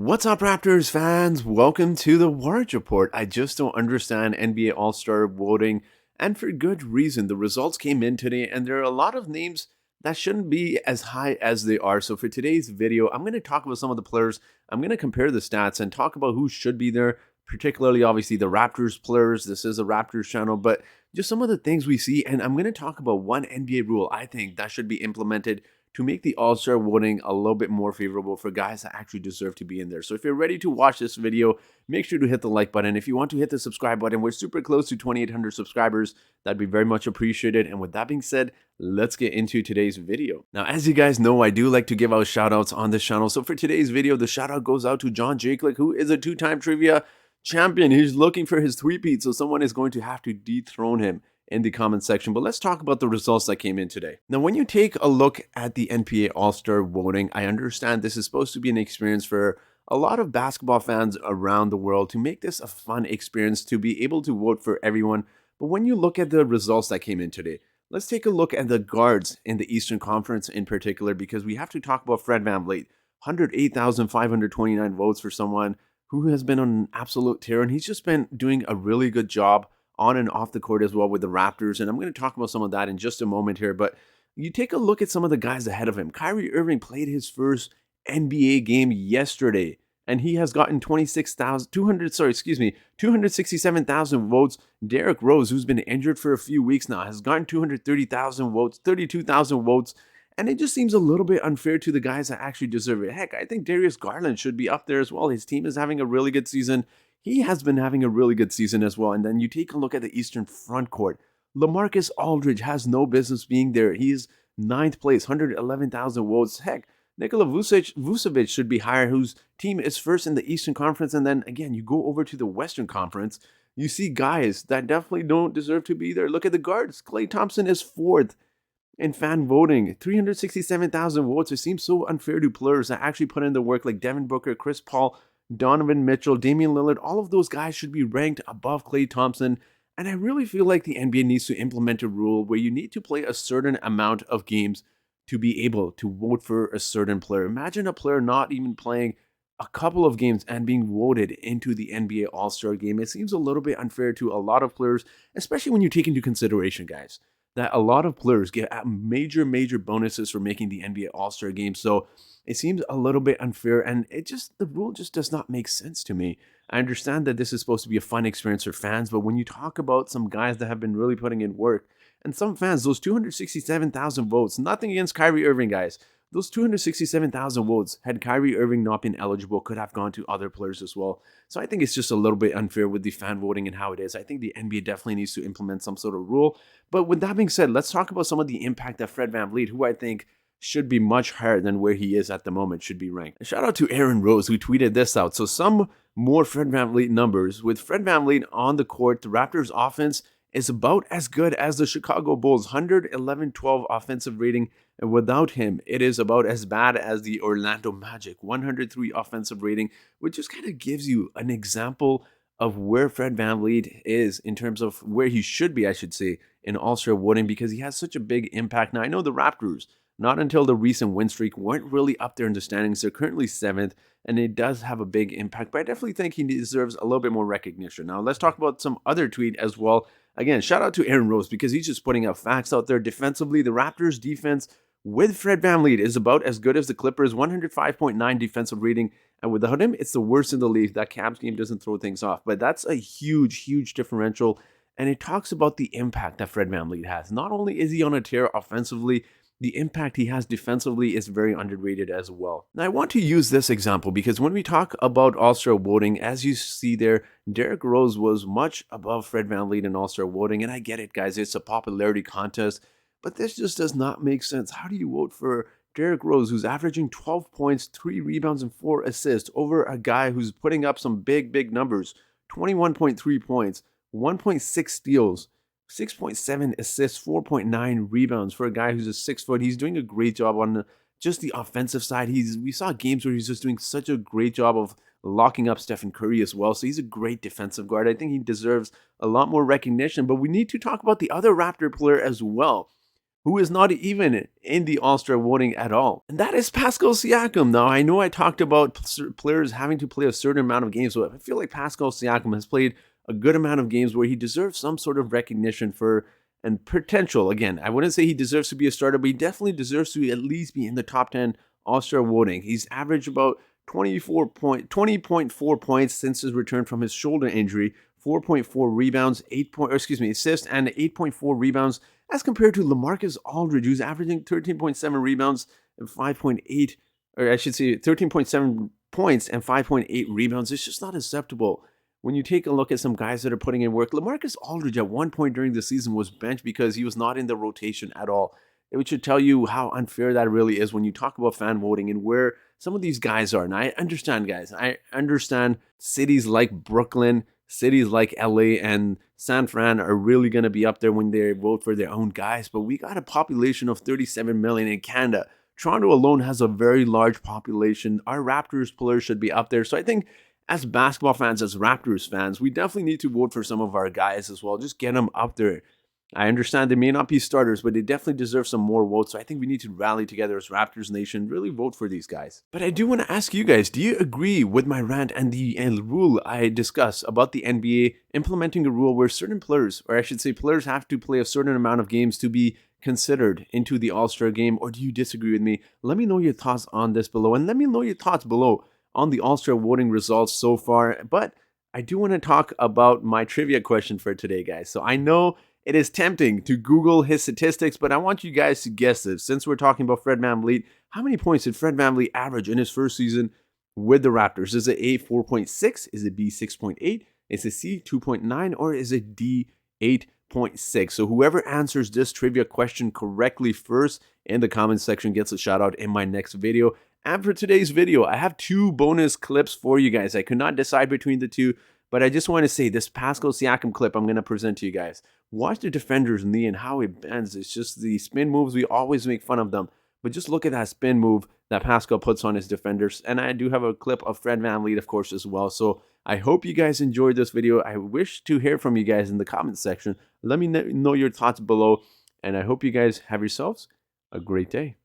What's up, Raptors fans? Welcome to the Warriors Report. I just don't understand NBA All-Star voting, and for good reason. The results came in today, and there are a lot of names that shouldn't be as high as they are. So for today's video, I'm going to talk about some of the players. I'm going to compare the stats and talk about who should be there, particularly, obviously, the Raptors players. This is a Raptors channel, but just some of the things we see, and I'm going to talk about one NBA rule I think that should be implemented to make the All-Star voting a little bit more favorable for guys that actually deserve to be in there. So if you're ready to watch this video, make sure to hit the like button. If you want to hit the subscribe button, we're super close to 2,800 subscribers. That'd be very much appreciated. And with that being said, let's get into today's video. Now, as you guys know, I do like to give out shout outs on this channel. So for today's video, the shout out goes out to John Jakelick, who is a two-time trivia champion. He's looking for his three-peat, so someone is going to have to dethrone him in the comment section. But let's talk about the results that came in today. Now, when you take a look at the NBA All-Star voting, I understand this is supposed to be an experience for a lot of basketball fans around the world to make this a fun experience to be able to vote for everyone. But when you look at the results that came in today, let's take a look at the guards in the Eastern Conference in particular, because we have to talk about Fred VanVleet. 108,529 votes for someone who has been on an absolute tear, and he's just been doing a really good job on and off the court as well with the Raptors. And I'm going to talk about some of that in just a moment here. But you take a look at some of the guys ahead of him. Kyrie Irving played his first NBA game yesterday, and he has gotten 267,000 votes. Derrick Rose, who's been injured for a few weeks now, has gotten 230,000 votes, 32,000 votes. And it just seems a little bit unfair to the guys that actually deserve it. Heck, I think Darius Garland should be up there as well. His team is having a really good season. He has been having a really good season as well. And then you take a look at the Eastern front court. LaMarcus Aldridge has no business being there. He's ninth place, 111,000 votes. Heck, Nikola Vucevic should be higher, whose team is first in the Eastern Conference. And then again, you go over to the Western Conference, you see guys that definitely don't deserve to be there. Look at the guards. Klay Thompson is fourth in fan voting, 367,000 votes. It seems so unfair to players that actually put in the work, like Devin Booker, Chris Paul, Donovan Mitchell, Damian Lillard. All of those guys should be ranked above Klay Thompson. And I really feel like the NBA needs to implement a rule where you need to play a certain amount of games to be able to vote for a certain player. Imagine a player not even playing a couple of games and being voted into the NBA All-Star game. It seems a little bit unfair to a lot of players, especially when you take into consideration, guys, that a lot of players get major bonuses for making the NBA All-Star game. So it seems a little bit unfair, and the rule just does not make sense to me. I understand that this is supposed to be a fun experience for fans, but when you talk about some guys that have been really putting in work, and some fans, those 267,000 votes, nothing against Kyrie Irving, guys, those 267,000 votes, had Kyrie Irving not been eligible, could have gone to other players as well. So I think it's just a little bit unfair with the fan voting and how it is. I think the NBA definitely needs to implement some sort of rule. But with that being said, let's talk about some of the impact that Fred VanVleet, who I think should be much higher than where he is at the moment, should be ranked. A shout out to Aaron Rose, who tweeted this out. So some more Fred VanVleet numbers. With Fred VanVleet on the court, the Raptors offense is about as good as the Chicago Bulls, 111-12 offensive rating. And without him, it is about as bad as the Orlando Magic, 103 offensive rating, which just kind of gives you an example of where Fred VanVleet is in terms of where he should be, I should say, in All-Star voting, because he has such a big impact. Now, I know the Raptors, not until the recent win streak, weren't really up there in the standings. They're currently 7th, and it does have a big impact, but I definitely think he deserves a little bit more recognition. Now, let's talk about some other tweet as well. Again, shout out to Aaron Rose, because he's just putting out facts out there. Defensively, the Raptors' defense with Fred VanVleet is about as good as the Clippers, 105.9 defensive rating, and without him, it's the worst in the league. That Cavs game doesn't throw things off, but that's a huge differential, and it talks about the impact that Fred VanVleet has. Not only is he on a tear offensively, the impact he has defensively is very underrated as well. Now, I want to use this example because when we talk about All-Star voting, as you see there, Derrick Rose was much above Fred VanVleet in All-Star voting, and I get it, guys, it's a popularity contest, but this just does not make sense. How do you vote for Derrick Rose, who's averaging 12 points, 3 rebounds, and 4 assists, over a guy who's putting up some big numbers, 21.3 points, 1.6 steals, 6.7 assists, 4.9 rebounds for a guy who's a 6 foot. He's doing a great job on just the offensive side. We saw games where he's just doing such a great job of locking up Stephen Curry as well. So he's a great defensive guard. I think he deserves a lot more recognition, but we need to talk about the other Raptor player as well. who is not even in the All-Star voting at all. And that is Pascal Siakam. Now, I know I talked about players having to play a certain amount of games, but I feel like Pascal Siakam has played a good amount of games where he deserves some sort of recognition for and potential. Again, I wouldn't say he deserves to be a starter, but he definitely deserves to at least be in the top 10 All-Star voting. He's averaged about 20.4 points since his return from his shoulder injury, 4.4 rebounds, assists, and 8.4 rebounds, as compared to LaMarcus Aldridge, who's averaging 13.7 rebounds and 5.8, or I should say 13.7 points and 5.8 rebounds. It's just not acceptable. When you take a look at some guys that are putting in work, LaMarcus Aldridge at one point during the season was benched because he was not in the rotation at all. It should tell you how unfair that really is when you talk about fan voting and where some of these guys are. And I understand, guys. I understand cities like Brooklyn, cities like LA, and San Fran are really going to be up there when they vote for their own guys. But we got a population of 37 million in Canada. Toronto alone has a very large population. Our Raptors players should be up there. So I think as basketball fans, as Raptors fans, we definitely need to vote for some of our guys as well. Just get them up there. I understand they may not be starters, but they definitely deserve some more votes. So I think we need to rally together as Raptors Nation, really vote for these guys. But I do want to ask you guys, do you agree with my rant and the rule I discuss about the NBA implementing a rule where certain players, or I should say players, have to play a certain amount of games to be considered into the All-Star game? Or do you disagree with me? Let me know your thoughts on this below, and let me know your thoughts below on the All-Star voting results so far. But I do want to talk about my trivia question for today, guys. So I know it is tempting to Google his statistics, but I want you guys to guess this. Since we're talking about Fred VanVleet, how many points did Fred VanVleet average in his first season with the Raptors? Is it A, 4.6? Is it B, 6.8? Is it C, 2.9? Or is it D, 8.6? So whoever answers this trivia question correctly first in the comment section gets a shout out in my next video. And for today's video, I have two bonus clips for you guys. I could not decide between the two, but I just want to say this Pascal Siakam clip I'm going to present to you guys. Watch the defender's knee and how it bends. It's just the spin moves. We always make fun of them. But just look at that spin move that Pascal puts on his defenders. And I do have a clip of Fred VanVleet, of course, as well. So I hope you guys enjoyed this video. I wish to hear from you guys in the comment section. Let me know your thoughts below. And I hope you guys have yourselves a great day.